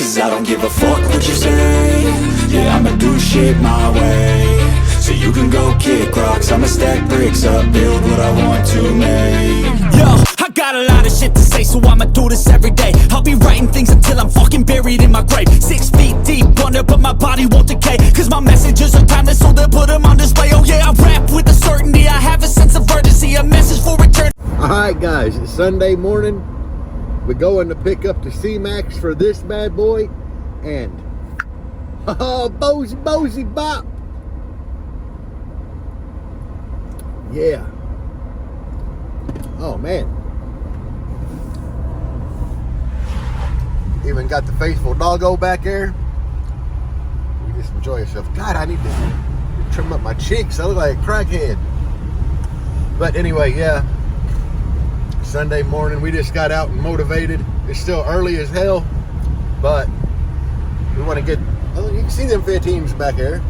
'cause I don't give a fuck what you say. Yeah, I'ma do shit my way. So you can go kick rocks, I'ma stack bricks up, build what I want to make. Yo, I got a lot of shit to say, so I'ma do this every day. I'll be writing things until I'm fucking buried in my grave. 6 feet deep under, but my body won't decay. Cause my messages are timeless, so they'll put them on display. Oh yeah, I rap with a certainty, I have a sense of urgency, a message for return. Alright guys, it's Sunday morning. We're going to pick up the Cmax for this bad boy. And, oh, Bozy Bop. Yeah. Oh man. Even got the faithful doggo back there. You just enjoy yourself. God, I need to trim up my cheeks. I look like a crackhead. But anyway, yeah. Sunday morning, we just got out and motivated. It's still early as hell, but we want to get, well, you can see them 15s back there.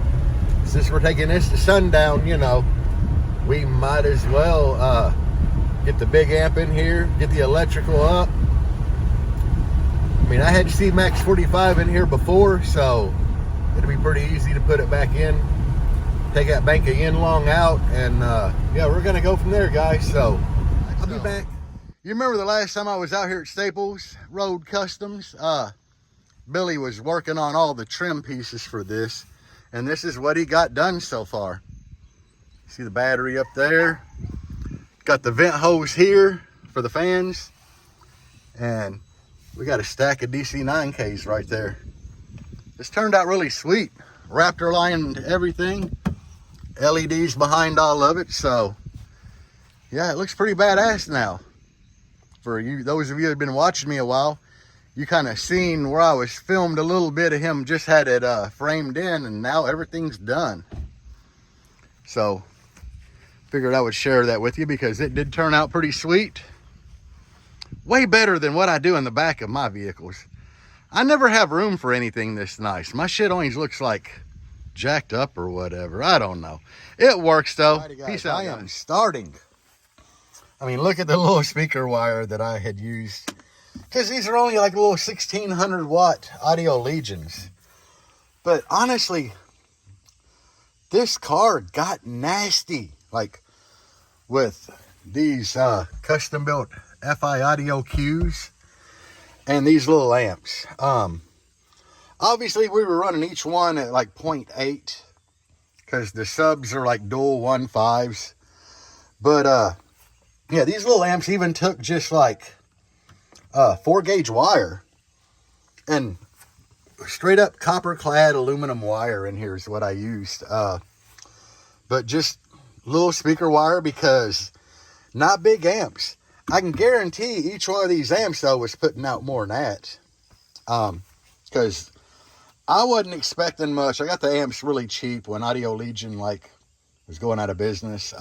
Since we're taking this to sundown, you know, we might as well get the big amp in here, get the electrical up. I mean, I had Cmax 45 in here before, so it'll be pretty easy to put it back in. Take that bank of yin long out, and yeah, we're gonna go from there, guys. So I'll be back. You remember the last time I was out here at Staples Road Customs? Billy was working on all the trim pieces for this, and this is what he got done so far. See the battery up there? Got the vent hose here for the fans, and we got a stack of DC 9Ks right there. This turned out really sweet. Raptor lined everything. LEDs behind all of it, so yeah, it looks pretty badass now. For you, those of you that have been watching me a while, you kind of seen where I was filmed a little bit of him, just had it framed in, and now everything's done. So figured I would share that with you because it did turn out pretty sweet. Way better than what I do in the back of my vehicles. I never have room for anything this nice. My shit always looks like jacked up or whatever. I don't know. It works though. Alrighty, guys, peace out. I am starting. I mean, look at the little speaker wire that I had used. Because these are only like little 1600 watt Audio Legions. But honestly, this car got nasty. Like with these custom built FI Audio Qs and these little amps. Obviously we were running each one at like 0.8 because the subs are like dual 1.5s. But yeah, these little amps even took just like 4-gauge wire and straight up copper clad aluminum wire in here is what I used. But just little speaker wire because not big amps. I can guarantee each one of these amps though was putting out more than that. Because I wasn't expecting much. I got the amps really cheap when Audio Legion like was going out of business.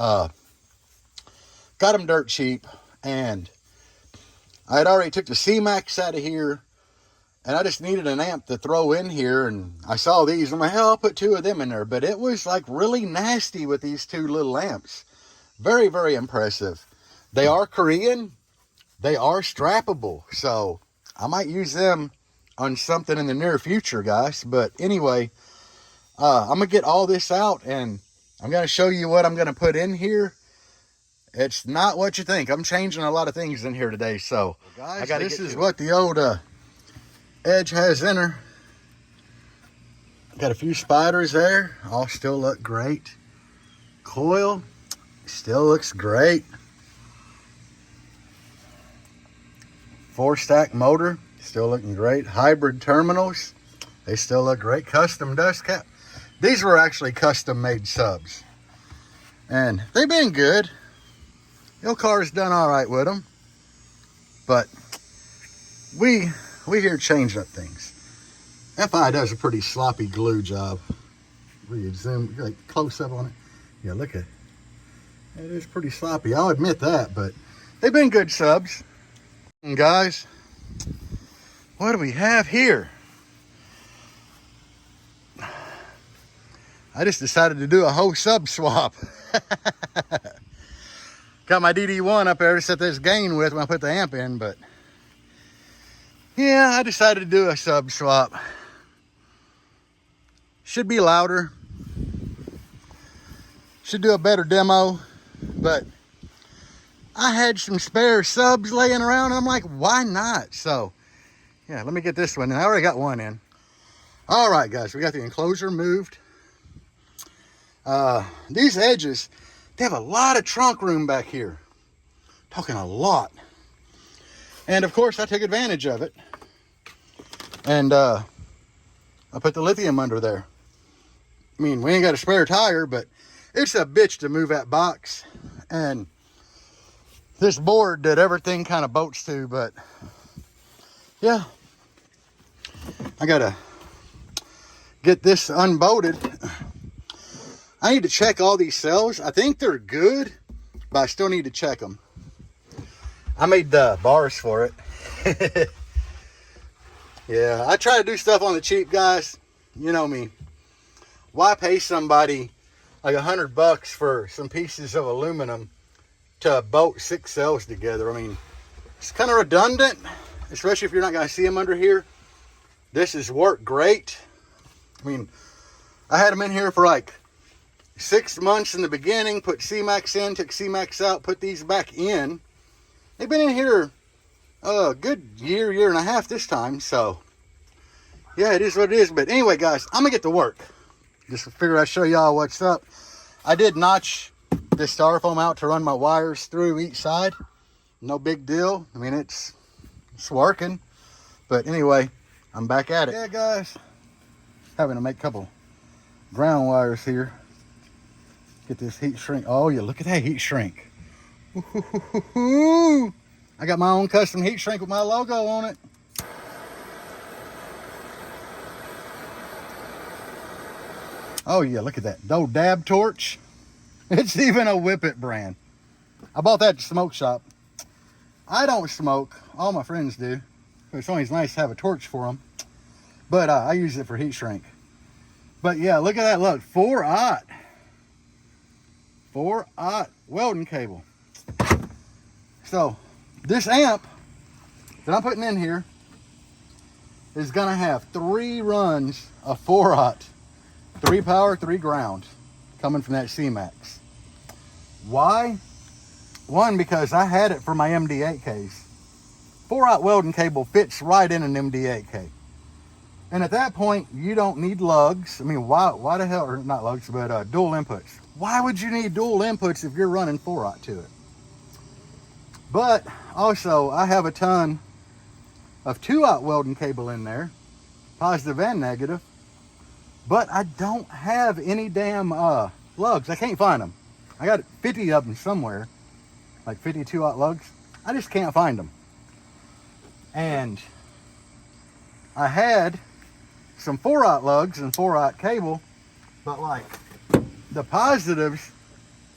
Got them dirt cheap, and I had already took the Cmax out of here, and I just needed an amp to throw in here, and I saw these. I'm like, hell, I'll put 2 of them in there. But it was like really nasty with these 2 little amps. Very, very impressive. They are Korean. They are strappable. So I might use them on something in the near future, guys. But anyway, I'm going to get all this out, and I'm going to show you what I'm going to put in here. It's not what you think. I'm changing a lot of things in here today. So, well, guys, this is what the old Edge has in her. Got a few spiders there. All still look great. Coil still looks great. 4-stack motor still looking great. Hybrid terminals, they still look great. Custom dust cap. These were actually custom made subs, and they've been good. Your car's done all right with them, but we here changing up things. FI does a pretty sloppy glue job. Where you zoom, like close up on it. Yeah, look at it. It is pretty sloppy. I'll admit that, but they've been good subs. And guys, what do we have here? I just decided to do a whole sub swap. Got my DD1 up there to set this gain with when I put the amp in, but Yeah, I decided to do a sub swap. Should be louder. Should do a better demo, but I had some spare subs laying around, and I'm like, why not? So, yeah, let me get this one, and I already got one in. All right, guys, we got the enclosure moved. These edges, they have a lot of trunk room back here. Talking a lot. And, of course, I took advantage of it. And I put the lithium under there. I mean, we ain't got a spare tire, but it's a bitch to move that box. And this board that everything kind of bolts to, but yeah, I gotta get this unbolted. I need to check all these cells. I think they're good, but I still need to check them. I made the bars for it. Yeah, I try to do stuff on the cheap, guys. You know me. Why pay somebody like $100 for some pieces of aluminum to bolt 6 cells together? I mean, it's kind of redundant, especially if you're not going to see them under here. This has worked great. I mean, I had them in here for like 6 months in the beginning, put Cmax in, took Cmax out, put these back in. They've been in here a good year and a half this time, so yeah, it is what it is. But anyway, guys, I'm gonna get to work. Just figured I'd show y'all what's up. I did notch this styrofoam out to run my wires through each side. No big deal. I mean, it's working. But anyway, I'm back at it. Yeah, guys, having to make a couple ground wires here. Get this heat shrink. Oh yeah, look at that heat shrink. I got my own custom heat shrink with my logo on it. Oh yeah, look at that. No dab torch. It's even a Whippet brand. I bought that at the smoke shop. I don't smoke. All my friends do. It's always nice to have a torch for them. But I use it for heat shrink. But yeah, look at that. Look, 4-aught. 4-aught welding cable. So this amp that I'm putting in here is gonna have 3 runs of 4-aught, 3 power, 3 ground, coming from that Cmax. Why? One, because I had it for my MD8Ks. 4-aught welding cable fits right in an MD8K. And at that point, you don't need lugs. I mean, why the hell, or not lugs, but dual inputs. Why would you need dual inputs if you're running 4-aught to it? But also, I have a ton of 2-aught welding cable in there, positive and negative, but I don't have any damn lugs. I can't find them. I got 50 of them somewhere, like 50 2-aught lugs. I just can't find them. And I had some 4-aught lugs and 4-aught cable, but like the positives,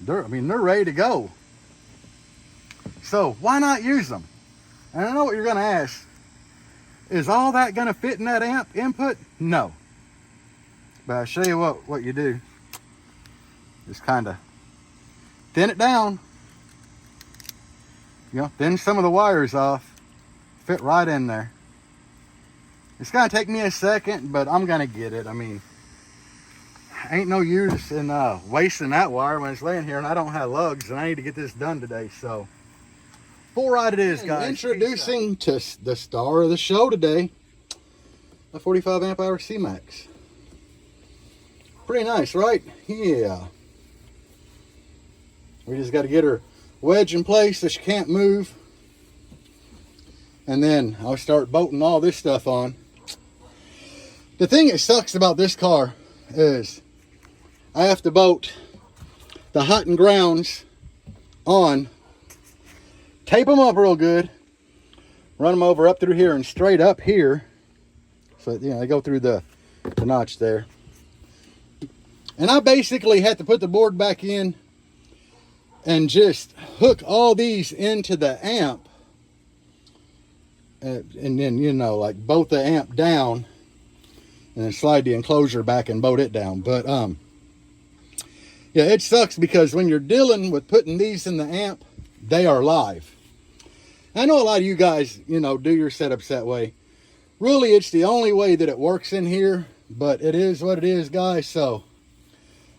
they're ready to go. So why not use them? And I know what you're gonna ask. Is all that gonna fit in that amp input? No. But I'll show you what you do. Just kind of thin it down. You know, thin some of the wires off. Fit right in there. It's gonna take me a second, but I'm gonna get it. I mean, ain't no use in wasting that wire when it's laying here and I don't have lugs and I need to get this done today. So 4-aught it is, guys. Introducing to the star of the show today, a 45 amp hour Cmax. Pretty nice, right? Yeah. We just got to get her wedged in place so she can't move. And then I'll start bolting all this stuff on. The thing that sucks about this car is I have to bolt the hot and grounds on, tape them up real good, run them over up through here and straight up here. So, you know, they go through the notch there. And I basically had to put the board back in and just hook all these into the amp. And then, you know, like bolt the amp down and then slide the enclosure back and bolt it down. But, yeah, it sucks because when you're dealing with putting these in the amp, they are live. I know a lot of you guys, you know, do your setups that way. Really, it's the only way that it works in here, but it is what it is, guys. So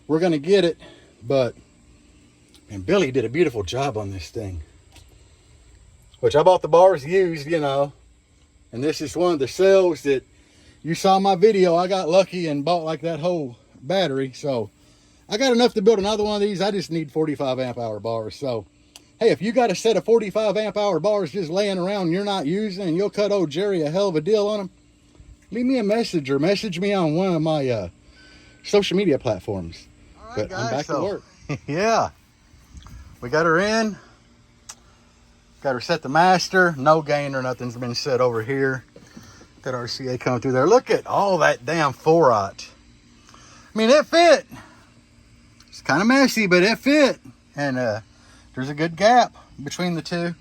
we're going to get it. But, and Billy did a beautiful job on this thing. Which I bought the bars used, you know. And this is one of the cells that you saw my video. I got lucky and bought like that whole battery. So I got enough to build another one of these. I just need 45 amp hour bars. So, hey, if you got a set of 45 amp hour bars just laying around and you're not using, and you'll cut old Jerry a hell of a deal on them, leave me a message or message me on one of my social media platforms. All right, but guys, I'm back to work. Yeah. We got her in. Got her set the master. No gain or nothing's been set over here. Got RCA coming through there. Look at all that damn 4-aught. I mean, it fit. It's kind of messy, but it fit. And there's a good gap between the two.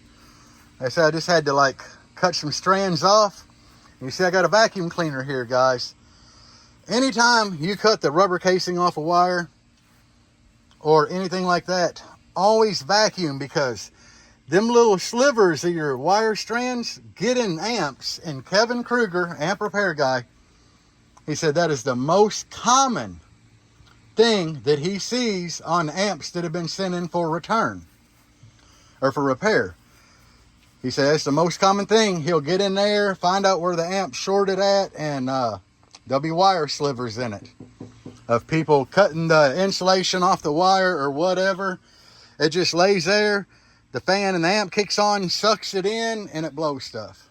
Like I said, I just had to like cut some strands off. You see, I got a vacuum cleaner here, guys. Anytime you cut the rubber casing off a wire or anything like that, always vacuum, because them little slivers of your wire strands get in amps. And Kevin Kruger, amp repair guy, he said that is the most common thing that he sees on amps that have been sent in for return or for repair. He said that's the most common thing. He'll get in there, find out where the amp's shorted at, and there'll be wire slivers in it of people cutting the insulation off the wire or whatever. It just lays there. The fan and the amp kicks on, sucks it in, and it blows stuff.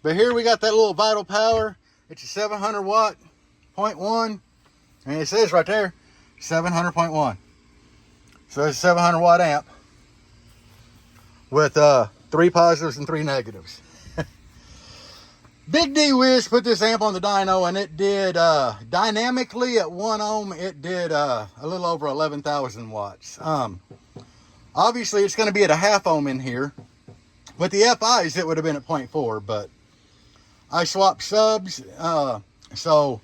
But here we got that little Vital Power. It's a 700 watt 0.1. And it says right there, 700.1. So it's a 700 watt amp with 3 positives and 3 negatives. Big D Wiz put this amp on the dyno, and it did, dynamically at 1 ohm, it did a little over 11,000 watts. Obviously, it's going to be at a 0.5 ohm in here. With the FIs, it would have been at 0.4, but I swapped subs, so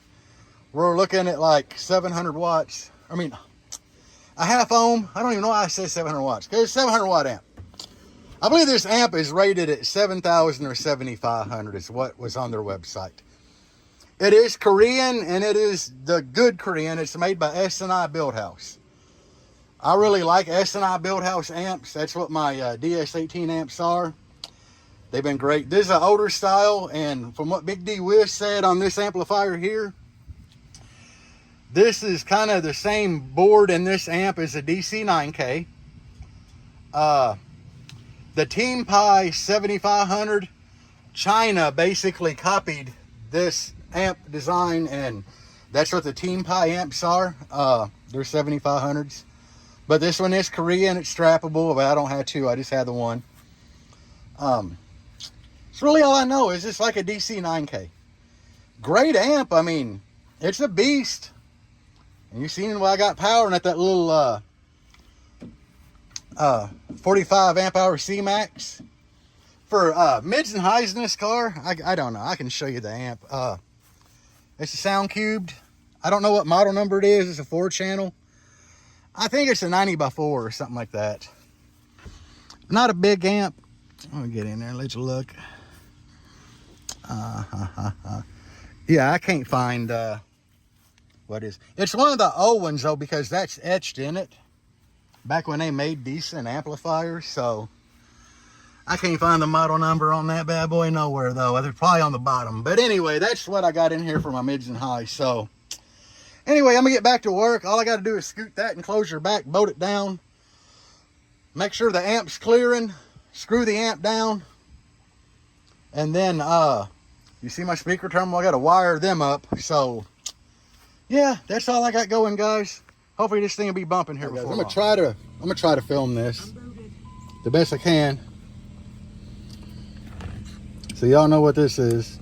we're looking at like 700 watts. I mean, a 0.5 ohm. I don't even know why I say 700 watts, because it's a 700 watt amp. I believe this amp is rated at 7,000 or 7,500 is what was on their website. It is Korean, and it is the good Korean. It's made by S&I Buildhouse. I really like S&I Buildhouse amps. That's what my DS18 amps are. They've been great. This is an older style, and from what Big D Wiz said on this amplifier here, this is kind of the same board in this amp as a DC 9K. The Team Pi 7500, China basically copied this amp design, and that's what the Team Pi amps are. They're 7500s. But this one is Korean. It's strappable, but I don't have two. I just had the one. It's really all I know. Is it's like a DC 9K. Great amp. I mean, it's a beast. And you've seen what I got powering at that little 45 amp hour Cmax. For mids and highs in this car, I don't know. I can show you the amp. It's a sound cubed. I don't know what model number it is. It's a 4-channel. I think it's a 90x4 or something like that. Not a big amp. Let me get in there and let you look. Yeah, I can't find what is. It's one of the old ones though, because that's etched in it back when they made decent amplifiers. So I can't find the model number on that bad boy nowhere though. They're probably on the bottom. But anyway, that's what I got in here for my mids and highs. So anyway, I'm gonna get back to work. All I got to do is scoot that enclosure back, bolt it down, make sure the amp's clearing, screw the amp down, and then you see my speaker terminal, I got to wire them up. So yeah, that's all I got going, guys. Hopefully this thing will be bumping here before long. I'm gonna try to film this the best I can, so y'all know what this is.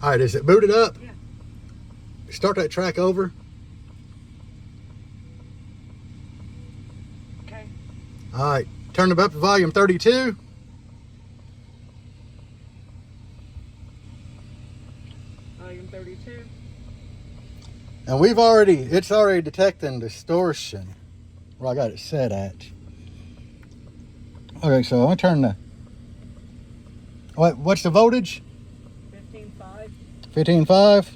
All right, is it booted up? Yeah. Start that track over. Okay. All right, turn it up to volume 32. Volume 32. And it's already detecting distortion where I got it set at. Okay, so I'm gonna turn the What's the voltage? 15.5. 15.5.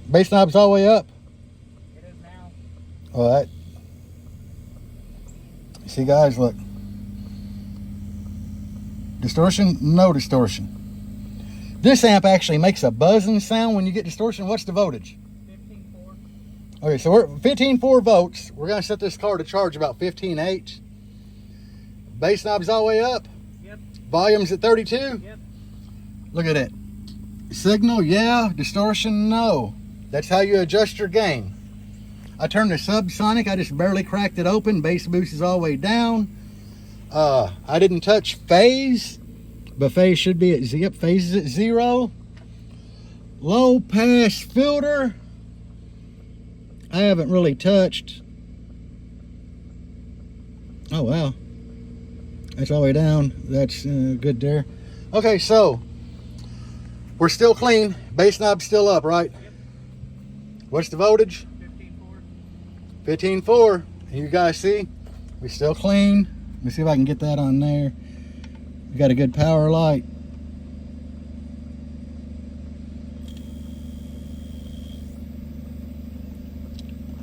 Bass knob's all the way up. It is now. All right. See, guys, look. Distortion? No distortion. This amp actually makes a buzzing sound when you get distortion. What's the voltage? 15.4. Okay, so we're 15.4 volts. We're going to set this car to charge about 15.8. Bass knob's all the way up. Yep. Volume's at 32. Yep. Look at it. Signal, yeah. Distortion, no. That's how you adjust your gain. I turned the subsonic. I just barely cracked it open. Bass boost is all the way down. I didn't touch phase, but phase should be at zip. Phase is at 0. Low pass filter, I haven't really touched. Oh wow, that's all the way down. That's good there. Okay, so we're still clean. Bass knob's still up, right? Yep. What's the voltage? 15.4. 15.4. You guys see, we still clean. Let me see if I can get that on there. We got a good power light.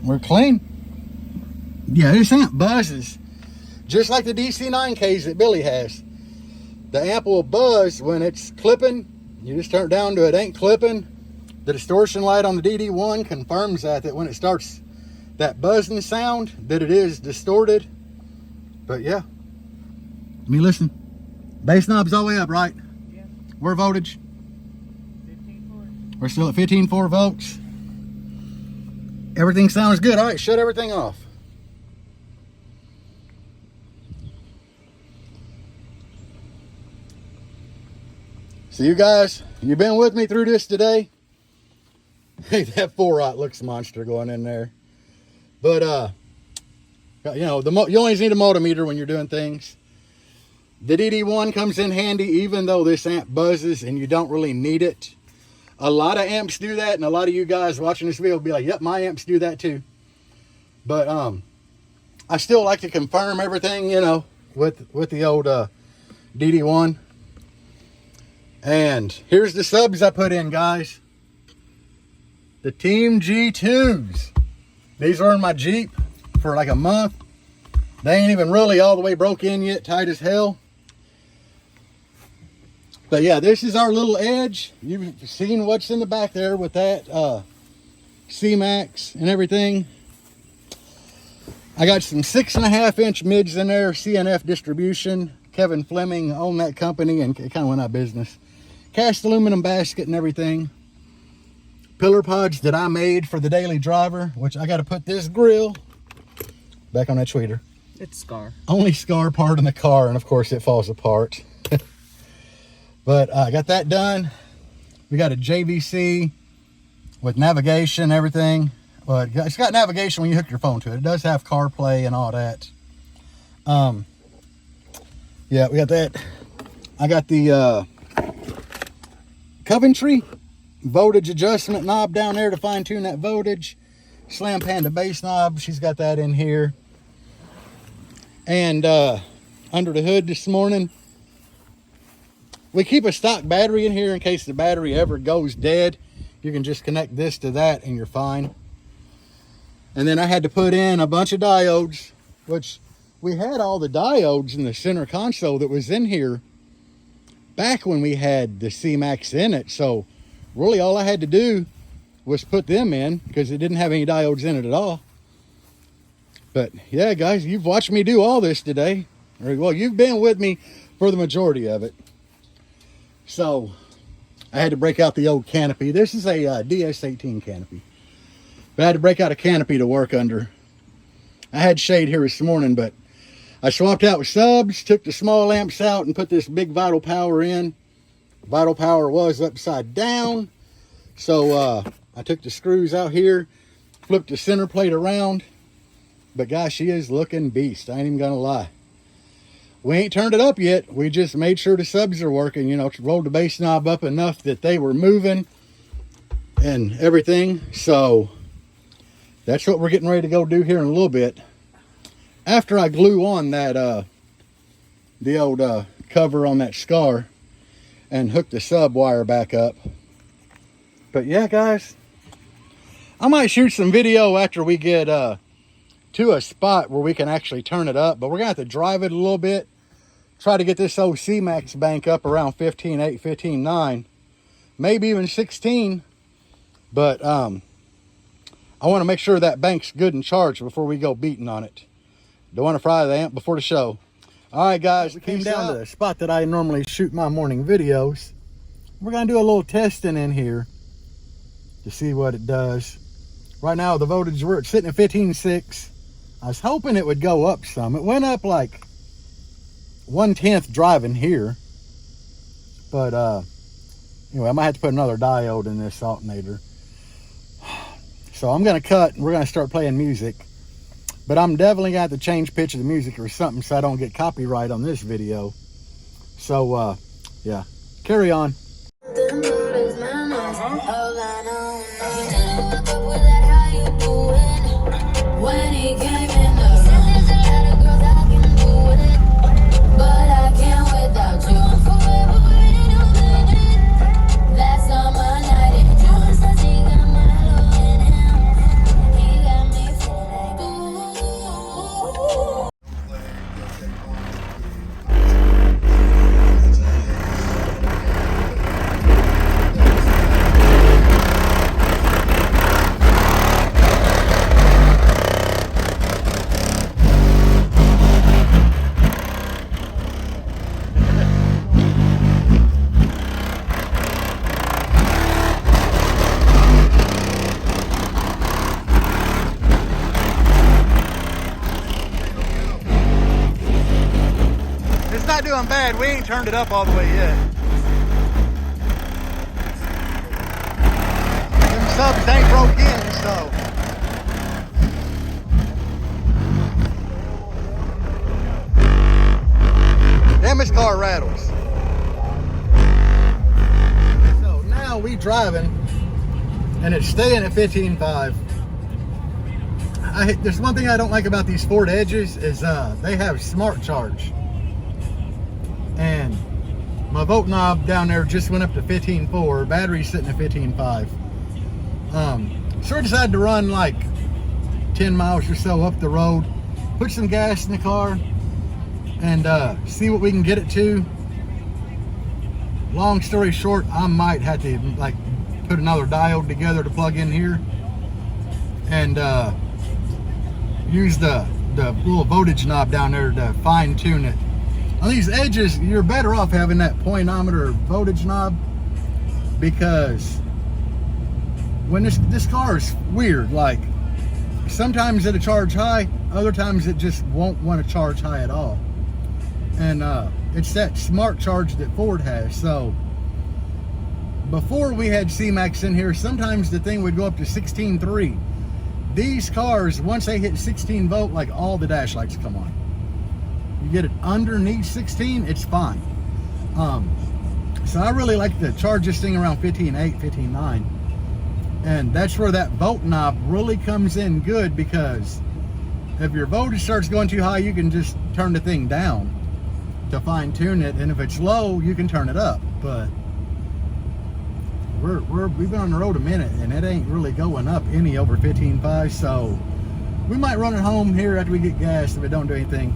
We're clean. Yeah, this amp buzzes just like the DC9Ks that Billy has. The amp will buzz when it's clipping. You just turn it down to it ain't clipping. The distortion light on the DD1 confirms that when it starts that buzzing sound, that it is distorted. But yeah, let me listen. Bass knob's all the way up, right? Yeah. We're voltage. 15.4. We're still at 15.4 volts. Everything sounds good. All right, shut everything off. So you guys, you've been with me through this today. Hey, that 4-aught looks monster going in there. But, you know, you always need a multimeter when you're doing things. The DD1 comes in handy even though this amp buzzes and you don't really need it. A lot of amps do that, and a lot of you guys watching this video will be like, yep, my amps do that too. But I still like to confirm everything, you know, with the old DD1. And here's the subs I put in, guys. The Team G2s. These are in my Jeep for like a month. They ain't even really all the way broke in yet, tight as hell. But yeah, this is our little edge. You've seen what's in the back there with that Cmax and everything. I got some 6.5-inch mids in there, CNF distribution. Kevin Fleming owned that company and it kind of went out of business. Cast aluminum basket and everything. Pillar pods that I made for the daily driver, which I got to put this grill back on that tweeter. It's Scar. Only Scar part in the car, and of course it falls apart. But I got that done. We got a JVC with navigation and everything. Well, it's got navigation when you hook your phone to it. It does have CarPlay and all that. Yeah, we got that. I got the Coventry voltage adjustment knob down there to fine tune that voltage. Slam Panda bass knob, she's got that in here. And under the hood this morning, we keep a stock battery in here in case the battery ever goes dead. You can just connect this to that and you're fine. And then I had to put in a bunch of diodes, which we had all the diodes in the center console that was in here back when we had the Cmax in it. So really all I had to do was put them in because it didn't have any diodes in it at all. But yeah, guys, you've watched me do all this today. Well, you've been with me for the majority of it. So I had to break out the old canopy. This is a DS18 canopy. But I had to break out a canopy to work under. I had shade here this morning, but I swapped out with subs, took the small amps out and put this big Vital Power in. Vital Power was upside down. So I took the screws out here, flipped the center plate around. But gosh, she is looking beast. I ain't even gonna lie. We ain't turned it up yet. We just made sure the subs are working, you know, rolled the bass knob up enough that they were moving and everything. So that's what we're getting ready to go do here in a little bit. After I glue on that the old cover on that scar and hook the sub wire back up. But yeah, guys, I might shoot some video after we get to a spot where we can actually turn it up, but we're gonna have to drive it a little bit, try to get this old Cmax bank up around 15.8, 15.9, maybe even 16. But I want to make sure that bank's good and charged before we go beating on it. Don't want to fry the amp before the show. All right, guys, we came down to the spot that I normally shoot my morning videos. We're gonna do a little testing in here to see what it does. Right now, the voltage, we're sitting at 15.6. I was hoping it would go up some. It went up like 1/10 driving here. But anyway, I might have to put another diode in this alternator. So I'm gonna cut and we're gonna start playing music. But I'm definitely gonna have to change pitch of the music or something so I don't get copyright on this video. So yeah, carry on. When he came in the room, there's a lot of girls I can do with it, but I can't without you. I'm forever with it. Last summer night in June, says he got mellow in him. He got me feeling ooh. It's not doing bad. We ain't turned it up all the way yet. Them subs ain't broke in, so. Damn, this car rattles. So now we driving, and it's staying at 15.5. There's one thing I don't like about these Ford Edges is they have smart charge. And my volt knob down there just went up to 15.4. Battery's sitting at 15.5. So I decided to run like 10 miles or so up the road, put some gas in the car, and see what we can get it to. Long story short, I might have to like put another diode together to plug in here and use the little voltage knob down there to fine tune it. On these Edges, you're better off having that pointometer voltage knob, because when this car is weird, like sometimes it'll charge high, other times it just won't want to charge high at all. And it's that smart charge that Ford has. So before we had Cmax in here, sometimes the thing would go up to 16.3. These cars, once they hit 16 volt, like all the dash lights come on. You get it underneath 16, it's fine. So I really like to charge this thing around 15.8, 15.9. And that's where that volt knob really comes in good, because if your voltage starts going too high, you can just turn the thing down to fine tune it. And if it's low, you can turn it up. But we've been on the road a minute and it ain't really going up any over 15.5. So we might run it home here after we get gas if it don't do anything.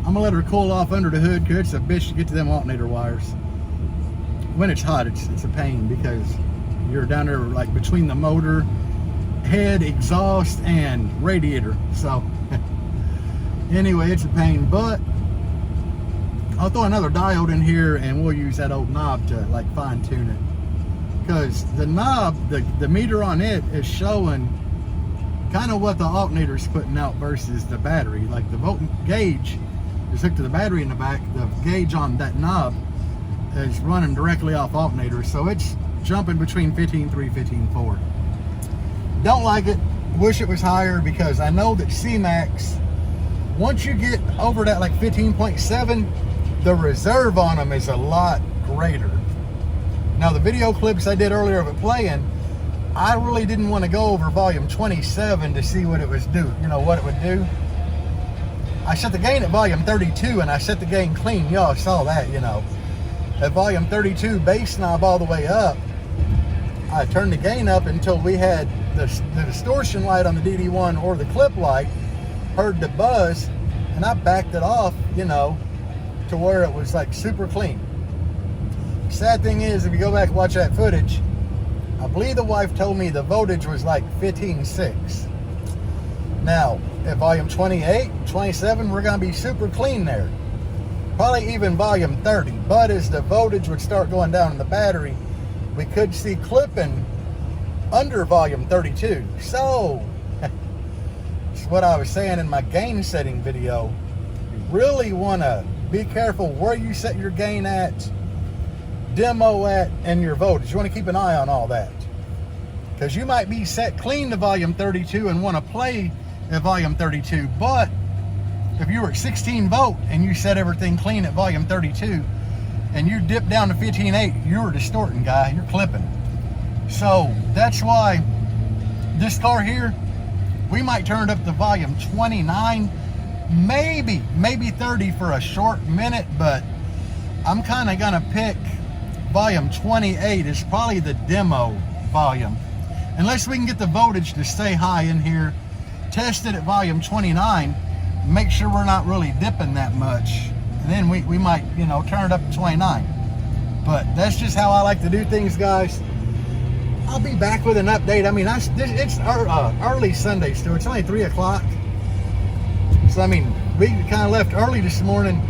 I'm gonna let her cool off under the hood, because it's a bitch to get to them alternator wires. When it's hot, it's a pain, because you're down there like between the motor, head, exhaust, and radiator. So anyway, it's a pain, but I'll throw another diode in here and we'll use that old knob to like fine tune it. Because the knob, the meter on it is showing kind of what the alternator's putting out versus the battery. Like the volt gauge is hooked to the battery in the back. The gauge on that knob is running directly off alternator, so it's jumping between 15.3, 15.4. Don't like it. Wish it was higher, because I know that Cmax, once you get over that like 15.7, the reserve on them is a lot greater. Now the video clips I did earlier of it playing, I really didn't want to go over volume 27 to see what it was do, what it would do. I set the gain at volume 32 and I set the gain clean. Y'all saw that, you know. At volume 32, bass knob all the way up. I turned the gain up until we had the distortion light on the DD1 or the clip light, heard the buzz, and I backed it off, you know, to where it was like super clean. Sad thing is, if you go back and watch that footage, I believe the wife told me the voltage was like 15.6. Now, at volume 28, 27, we're going to be super clean there. Probably even volume 30. But as the voltage would start going down in the battery, we could see clipping under volume 32. So, it's what I was saying in my gain setting video. You really want to be careful where you set your gain at, demo at, and your voltage. You want to keep an eye on all that. Because you might be set clean to volume 32 and want to play at volume 32. But if you were at 16 volt and you set everything clean at volume 32 and you dip down to 15.8, you're distorting, guy. You're clipping. So that's why this car here, we might turn it up to volume 29, maybe 30 for a short minute, but I'm kind of gonna pick volume 28 is probably the demo volume. Unless we can get the voltage to stay high in here, test it at volume 29, make sure we're not really dipping that much, and then we might, you know, turn it up to 29. But that's just how I like to do things, guys. I'll be back with an update. I mean, it's early Sunday still. It's only 3 o'clock. So, I mean, we kind of left early this morning.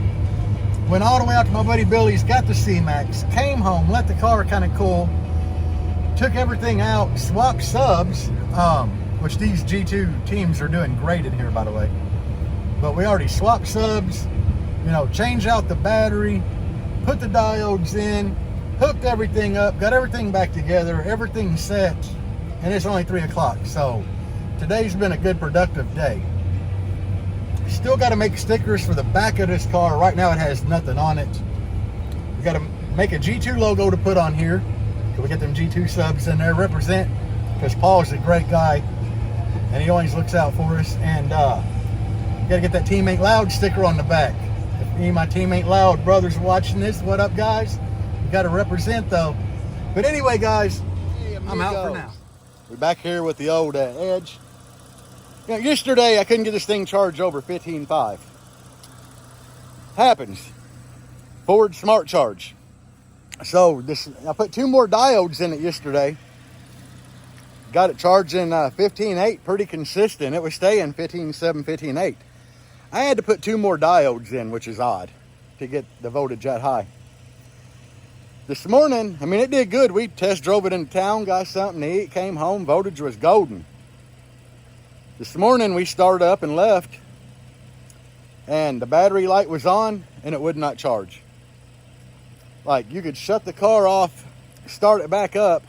Went all the way out to my buddy Billy's, got the Cmax, came home, let the car kind of cool, took everything out, swapped subs, which these G2 teams are doing great in here, by the way. But we already swapped subs, you know, changed out the battery, put the diodes in, hooked everything up, got everything back together, everything set, and it's only 3 o'clock. So today's been a good, productive day. Still got to make stickers for the back of this car. Right now it has nothing on it. We got to make a G2 logo to put on here. So we get them G2 subs in there, represent, because Paul's a great guy and he always looks out for us. And got to get that Team Ain't Loud sticker on the back. If any of my Team Ain't Loud brothers are watching this, what up, guys? You got to represent, though. But anyway, guys, I'm out for now. We're back here with the old Edge. You know, yesterday I couldn't get this thing charged over 15.5. Happens. Ford Smart Charge. So I put 2 more diodes in it yesterday. Got it charging 15.8, pretty consistent. It was staying 15.7, 15.8. I had to put 2 more diodes in, which is odd, to get the voltage that high. This morning, I mean, it did good. We test drove it into town, got something to eat, came home, voltage was golden. This morning we started up and left, and the battery light was on and it would not charge. Like, you could shut the car off, start it back up,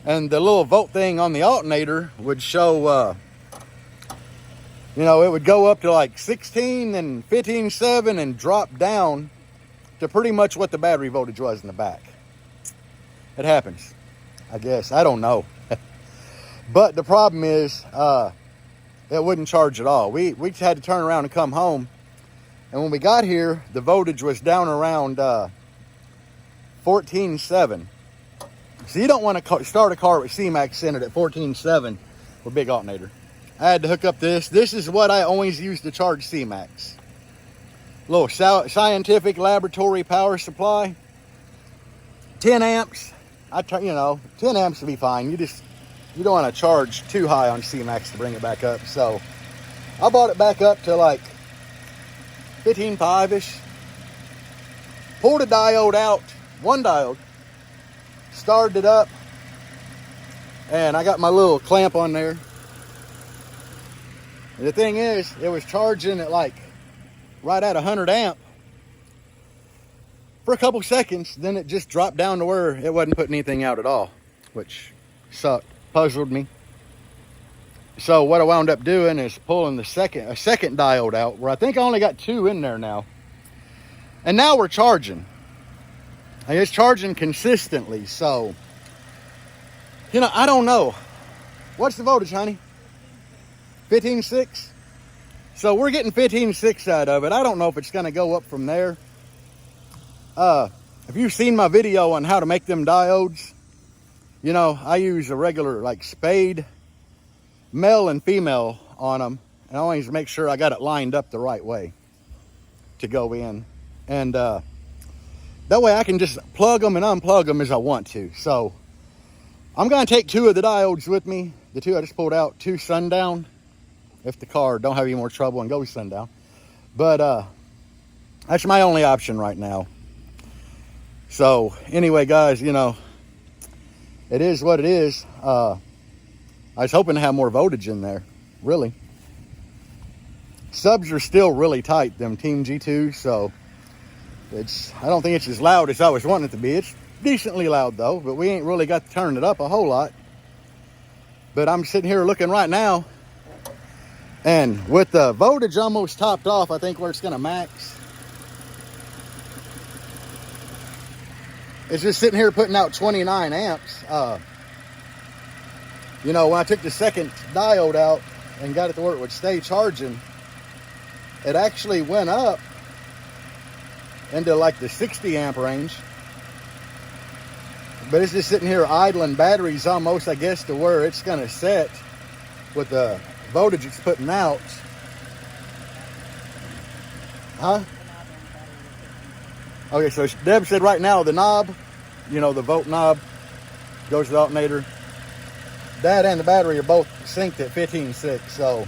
and the little volt thing on the alternator would show, you know, it would go up to like 16 and 15.7 and drop down to pretty much what the battery voltage was in the back. It happens, I guess. I don't know. But the problem is, it wouldn't charge at all. We just had to turn around and come home. And when we got here, the voltage was down around 14.7. So you don't want to start a car with Cmax centered at 14.7 with big alternator. I had to hook up this. This is what I always use to charge Cmax. Little scientific laboratory power supply. 10 amps. You know, 10 amps would be fine. You don't want to charge too high on Cmax to bring it back up. So I brought it back up to like 15.5-ish. Pulled a diode out, 1 diode. Started it up. And I got my little clamp on there. And the thing is, it was charging at like right at 100 amp for a couple seconds. Then it just dropped down to where it wasn't putting anything out at all, which sucked. Puzzled me. So what I wound up doing is pulling a second diode out, where I think I only got 2 in there now. And now we're charging. And it's charging consistently. So, you know, I don't know. What's the voltage, honey? 15.6? So we're getting 15.6 out of it. I don't know if it's going to go up from there. If you've seen my video on how to make them diodes, you know, I use a regular like spade, male and female on them. And I always make sure I got it lined up the right way to go in. And that way I can just plug them and unplug them as I want to. So I'm going to take 2 of the diodes with me. The 2 I just pulled out to sundown. If the car don't have any more trouble and goes sundown. But that's my only option right now. So anyway, guys, you know, it is what it is. I was hoping to have more voltage in there, really. Subs are still really tight, them Team G2, so I don't think it's as loud as I was wanting it to be. It's decently loud though, but we ain't really got to turn it up a whole lot. But I'm sitting here looking right now, and with the voltage almost topped off, I think where it's gonna max. It's just sitting here putting out 29 amps. You know, when I took the second diode out and got it to where it would stay charging, it actually went up into like the 60 amp range. But it's just sitting here idling batteries almost, I guess, to where it's gonna set with the voltage it's putting out. Huh? Okay, so Deb said right now the knob, you know, the volt knob goes to the alternator. That and the battery are both synced at 15.6, so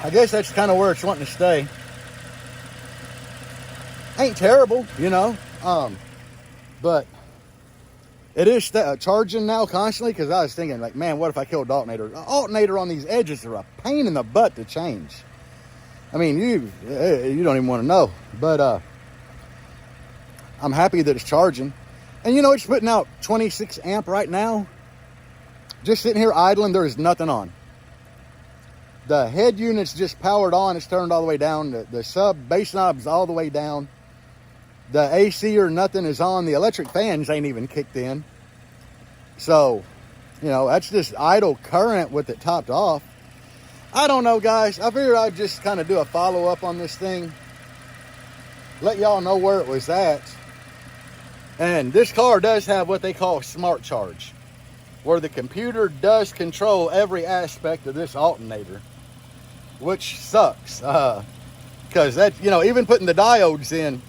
I guess that's kind of where it's wanting to stay. Ain't terrible, you know, but it is charging now constantly, because I was thinking, like, man, what if I killed the alternator? The alternator on these edges are a pain in the butt to change. I mean, you don't even want to know. But I'm happy that it's charging. And, you know, it's putting out 26 amp right now. Just sitting here idling, there is nothing on. The head unit's just powered on. It's turned all the way down. The sub bass knob's all the way down. The AC or nothing is on. The electric fans ain't even kicked in. So, you know, that's just idle current with it topped off. I don't know, guys. I figured I'd just kind of do a follow-up on this thing. Let y'all know where it was at. And this car does have what they call smart charge, where the computer does control every aspect of this alternator, which sucks. Because that, you know, even putting the diodes in,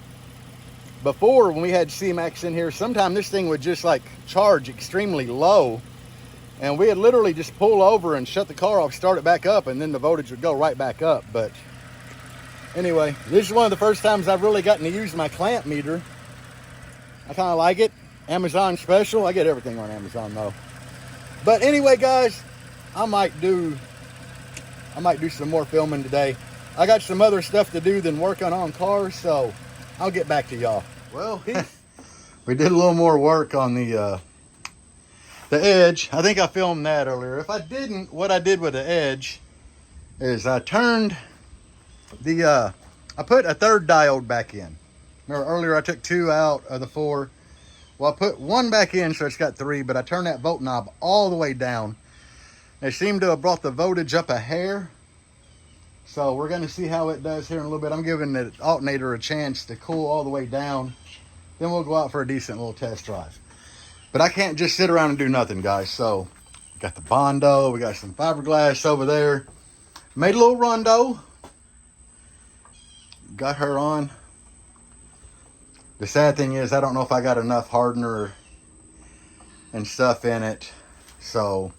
before when we had Cmax in here, sometimes this thing would just like charge extremely low. And we had literally just pull over and shut the car off, start it back up, and then the voltage would go right back up. But anyway, this is one of the first times I've really gotten to use my clamp meter. I kind of like it. Amazon special. I get everything on Amazon though. But anyway, guys, I might do some more filming today. I got some other stuff to do than working on cars, so I'll get back to y'all. Well, we did a little more work on the edge. I think I filmed that earlier. If I didn't, what I did with the edge is I turned the, I put a third diode back in. Remember earlier I took 2 out of the 4. Well, I put 1 back in, so it's got 3, but I turned that volt knob all the way down. It seemed to have brought the voltage up a hair. So we're going to see how it does here in a little bit. I'm giving the alternator a chance to cool all the way down. Then we'll go out for a decent little test drive. But I can't just sit around and do nothing, guys. So we got the Bondo. We got some fiberglass over there. Made a little rondo. Got her on. The sad thing is I don't know if I got enough hardener and stuff in it. So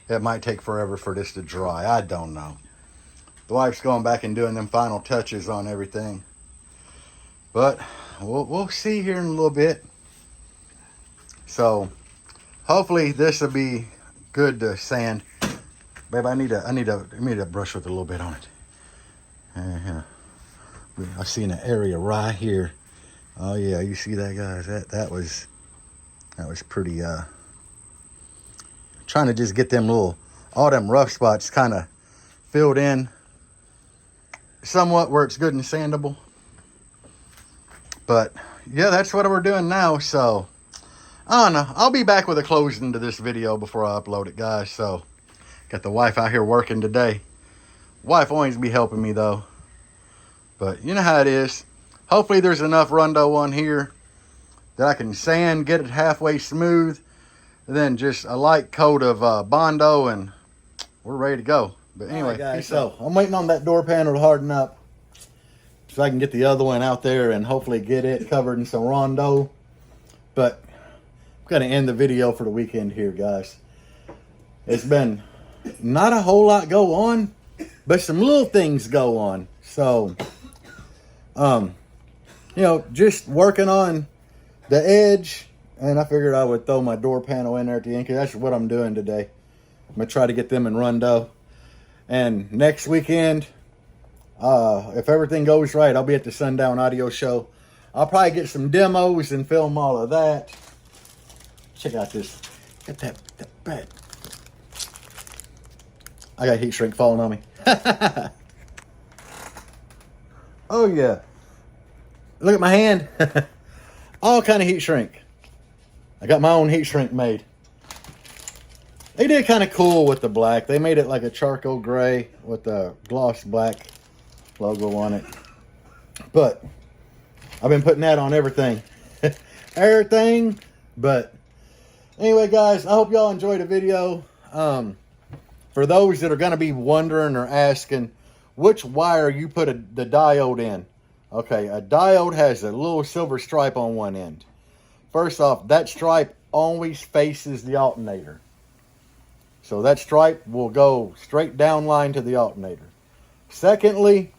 it might take forever for this to dry. I don't know. The wife's going back and doing them final touches on everything. But we'll see here in a little bit. So hopefully this will be good to sand. Babe, I need a brush with a little bit on it. I see an area right here. Oh yeah, you see that, guys? That was pretty trying to just get them all them rough spots kind of filled in somewhat where it's good and sandable. But yeah, that's what we're doing now. So I don't know, I'll be back with a closing to this video before I upload it, guys. So got the wife out here working today. Wife always be helping me though. But you know how it is. Hopefully there's enough Rondo on here that I can sand, get it halfway smooth, and then just a light coat of Bondo, and we're ready to go. But anyway, right, guys, so I'm waiting on that door panel to harden up so I can get the other one out there and hopefully get it covered in some Rondo. But I'm going to end the video for the weekend here, guys. It's been not a whole lot go on, but some little things go on. So, you know, just working on the edge, and I figured I would throw my door panel in there at the end, because that's what I'm doing today. I'm going to try to get them in Rondo. And next weekend, if everything goes right, I'll be at the Sundown Audio Show. I'll probably get some demos and film all of that. Check out this. Get that bed. I got heat shrink falling on me. Oh yeah. Look at my hand. All kind of heat shrink. I got my own heat shrink made. They did kind of cool with the black. They made it like a charcoal gray with the gloss black logo on it. But I've been putting that on everything. Everything. But anyway, guys, I hope y'all enjoyed the video. For those that are going to be wondering or asking which wire you put the diode in. Okay, a diode has a little silver stripe on one end. First off, that stripe always faces the alternator. So that stripe will go straight down line to the alternator. Secondly,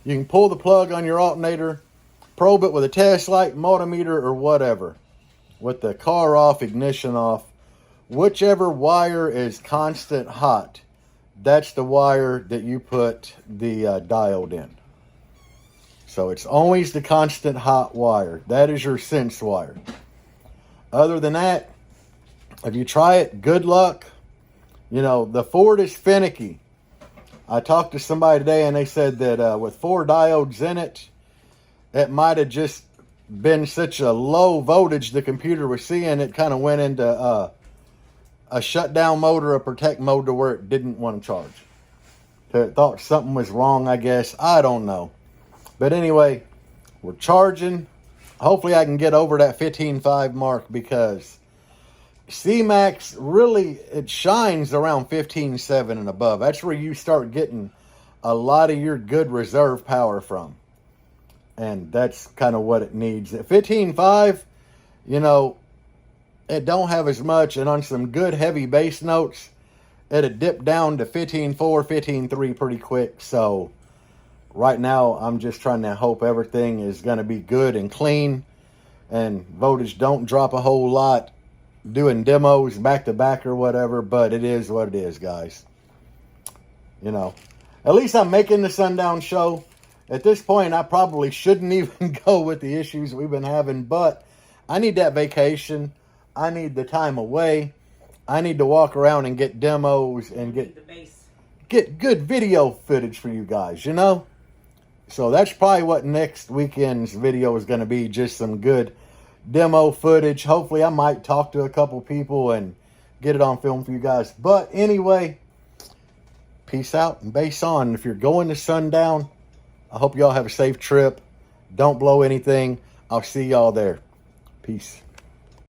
you can pull the plug on your alternator, probe it with a test light, multimeter, or whatever. With the car off, ignition off. Whichever wire is constant hot, that's the wire that you put the diode in. So it's always the constant hot wire. That is your sense wire. Other than that, if you try it, good luck. You know, the Ford is finicky. I talked to somebody today and they said that with 4 diodes in it, it might have just been such a low voltage the computer was seeing, it kind of went into a shutdown mode or a protect mode to where it didn't want to charge. So it thought something was wrong, I guess. I don't know. But anyway, we're charging. Hopefully I can get over that 15.5 mark, because Cmax really, it shines around 15.7 and above. That's where you start getting a lot of your good reserve power from. And that's kind of what it needs. At 15.5, you know, it don't have as much, and on some good heavy bass notes, it'll dip down to 15.4, 15.3 pretty quick. So right now, I'm just trying to hope everything is going to be good and clean, and voltage don't drop a whole lot doing demos back to back or whatever, but it is what it is, guys. You know, at least I'm making the Sundown Show. At this point, I probably shouldn't even go with the issues we've been having, but I need that vacation. I need the time away. I need to walk around and get demos and get good video footage for you guys, you know? So that's probably what next weekend's video is going to be, just some good demo footage. Hopefully I might talk to a couple people and get it on film for you guys. But anyway, peace out and bass on. If you're going to Sundown, I hope y'all have a safe trip. Don't blow anything. I'll see y'all there. Peace.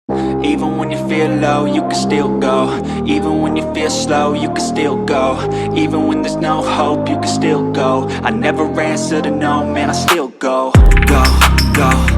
Even when you feel low, you can still go. Even when you feel slow, you can still go. Even when there's no hope, you can still go. I never answer to no, man, I still go. Go, go.